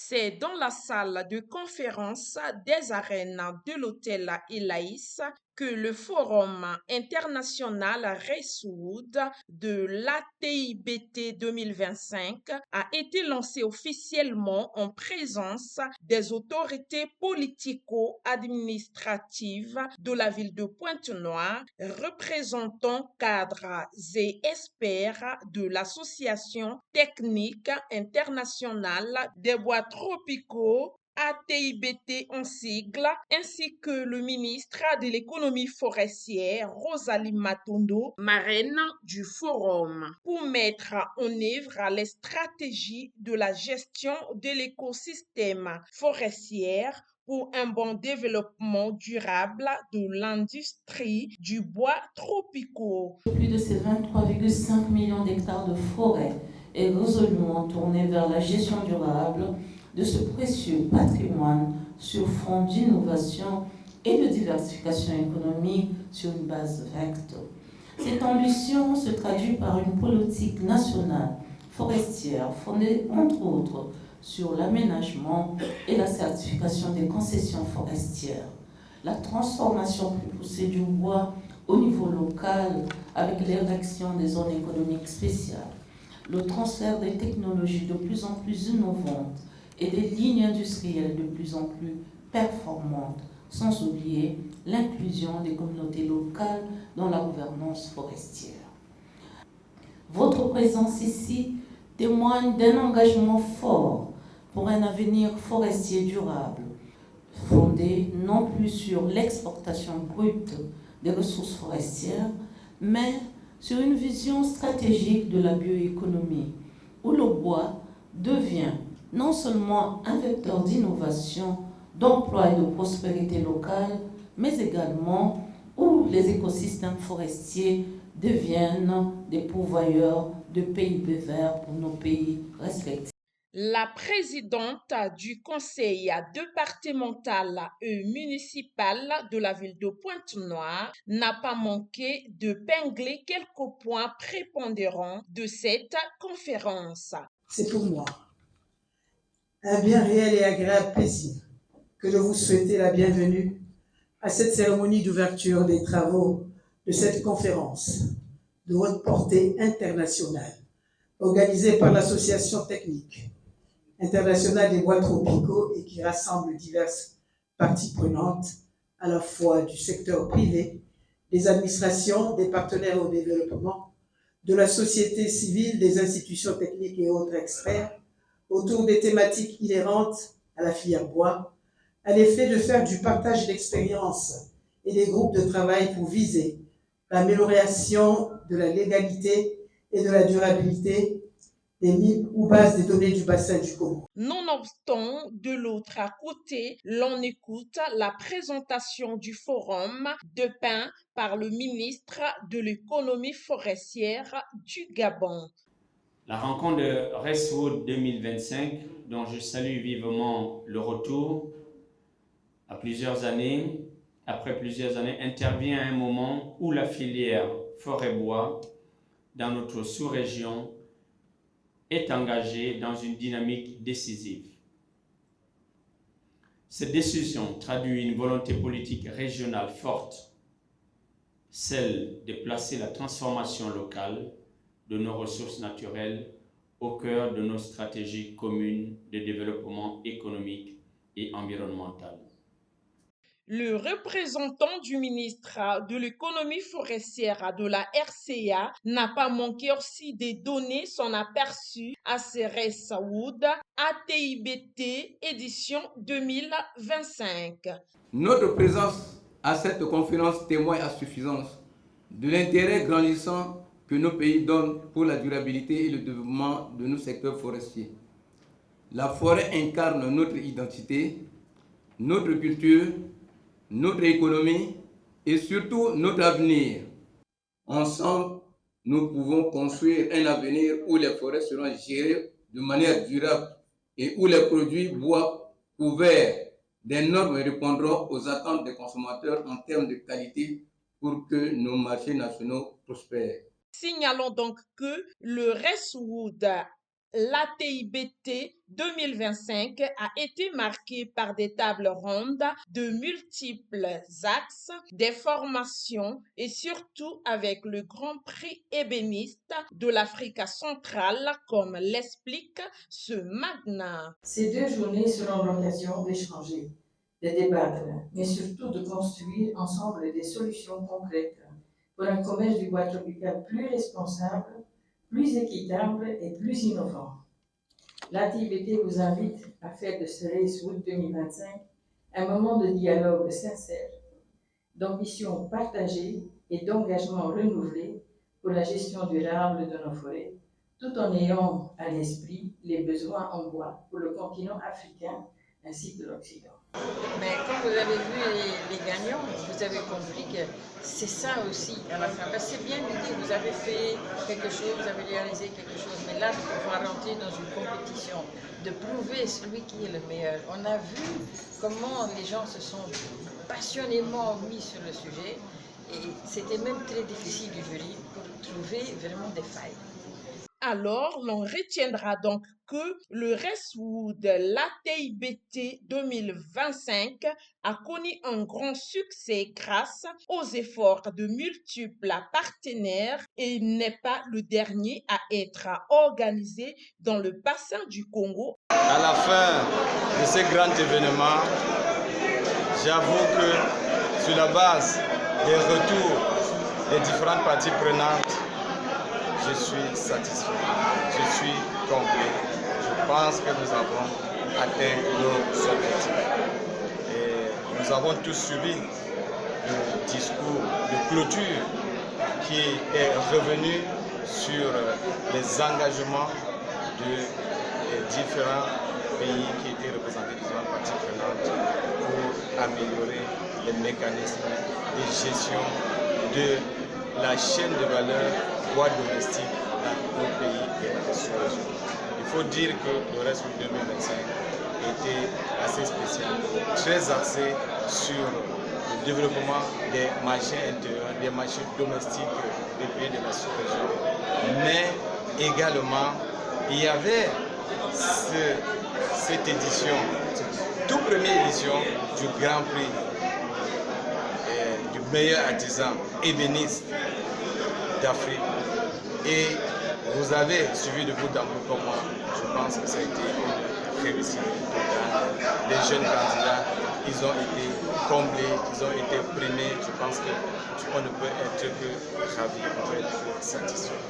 C'est dans la salle de conférence des arènes de l'hôtel Elaïs que le Forum international Reswood de l'ATIBT 2025 a été lancé officiellement en présence des autorités politico-administratives de la ville de Pointe-Noire, représentants, cadres et experts de l'Association technique internationale des bois tropicaux ATIBT en sigle, ainsi que le ministre de l'économie forestière, Rosalie Matondo, marraine du forum, pour mettre en œuvre les stratégies de la gestion de l'écosystème forestier pour un bon développement durable de l'industrie du bois tropicaux. Plus de ces 23,5 millions d'hectares de forêt est résolument tourné vers la gestion durable de ce précieux patrimoine sur fond d'innovation et de diversification économique sur une base vecte. Cette ambition se traduit par une politique nationale forestière fondée entre autres sur l'aménagement et la certification des concessions forestières, la transformation plus poussée du bois au niveau local avec l'érection des zones économiques spéciales, le transfert des technologies de plus en plus innovantes et des lignes industrielles de plus en plus performantes, sans oublier l'inclusion des communautés locales dans la gouvernance forestière. Votre présence ici témoigne d'un engagement fort pour un avenir forestier durable, fondé non plus sur l'exportation brute des ressources forestières, mais sur une vision stratégique de la bioéconomie, où le bois devient non seulement un vecteur d'innovation, d'emploi et de prospérité locale, mais également où les écosystèmes forestiers deviennent des pourvoyeurs de PIB vert pour nos pays respectifs. La présidente du conseil départemental et municipal de la ville de Pointe-Noire n'a pas manqué de pingler quelques points prépondérants de cette conférence. C'est pour moi un bien réel et agréable plaisir que de vous souhaiter la bienvenue à cette cérémonie d'ouverture des travaux de cette conférence de haute portée internationale organisée par l'Association technique internationale des bois tropicaux et qui rassemble diverses parties prenantes à la fois du secteur privé, des administrations, des partenaires au développement, de la société civile, des institutions techniques et autres experts autour des thématiques inhérentes à la filière bois, à l'effet de faire du partage d'expériences et des groupes de travail pour viser l'amélioration de la légalité et de la durabilité des mines ou bases des données du bassin du Congo. Nonobstant, de l'autre côté, l'on écoute la présentation du forum dépeint par le ministre de l'économie forestière du Gabon. La rencontre de Reswood 2025, dont je salue vivement le retour après plusieurs années, intervient à un moment où la filière forêt-bois dans notre sous-région est engagée dans une dynamique décisive. Cette décision traduit une volonté politique régionale forte, celle de placer la transformation locale de nos ressources naturelles au cœur de nos stratégies communes de développement économique et environnemental. Le représentant du ministre de l'économie forestière de la RCA n'a pas manqué aussi de donner son aperçu à ces Reswood ATIBT édition 2025. Notre présence à cette conférence témoigne à suffisance de l'intérêt grandissant que nos pays donnent pour la durabilité et le développement de nos secteurs forestiers. La forêt incarne notre identité, notre culture, notre économie et surtout notre avenir. Ensemble, nous pouvons construire un avenir où les forêts seront gérées de manière durable et où les produits bois couverts des normes répondront aux attentes des consommateurs en termes de qualité pour que nos marchés nationaux prospèrent. Signalons donc que le Reswood L'ATIBT 2025 a été marqué par des tables rondes, de multiples axes, des formations et surtout avec le Grand Prix ébéniste de l'Afrique centrale, comme l'explique ce magnat. Ces 2 journées seront l'occasion d'échanger, de débattre, mais surtout de construire ensemble des solutions concrètes pour un commerce du bois tropical plus responsable, plus équitable et plus innovant. L'ATIBT vous invite à faire de ce Racewood 2025 un moment de dialogue sincère, d'ambition partagée et d'engagement renouvelé pour la gestion durable de nos forêts, tout en ayant à l'esprit les besoins en bois pour le continent africain ainsi que l'Occident. Mais quand vous avez vu les gagnants, vous avez compris que c'est ça aussi à la fin. C'est bien de dire vous avez fait quelque chose, vous avez réalisé quelque chose, mais là de pouvoir rentrer dans une compétition, de prouver celui qui est le meilleur. On a vu comment les gens se sont passionnément mis sur le sujet et c'était même très difficile du jury pour trouver vraiment des failles. Alors, l'on retiendra donc que le Racewood l'ATIBT 2025 a connu un grand succès grâce aux efforts de multiples partenaires et n'est pas le dernier à être organisé dans le bassin du Congo. À la fin de ce grand événement, j'avoue que sur la base des retours des différentes parties prenantes, je suis satisfait, je suis complet. Je pense que nous avons atteint nos objectifs. Et nous avons tous suivi le discours de clôture qui est revenu sur les engagements des différents pays qui étaient représentés, des différentes parties prenantes pour améliorer les mécanismes de gestion de la chaîne de valeur bois domestique dans nos pays et dans la sous-région. Il faut dire que le Racewood 2025 était assez spécial, très axé sur le développement des marchés intérieurs, des marchés domestiques des pays de la sous-région. Mais également, il y avait cette édition, toute première édition du Grand Prix du meilleur artisan ébéniste d'Afrique. Et vous avez suivi de bout en bout comme moi. Je pense que ça a été une réussite totale. Les jeunes candidats, ils ont été comblés, ils ont été primés. Je pense qu'on ne peut être que ravis, on peut être satisfait.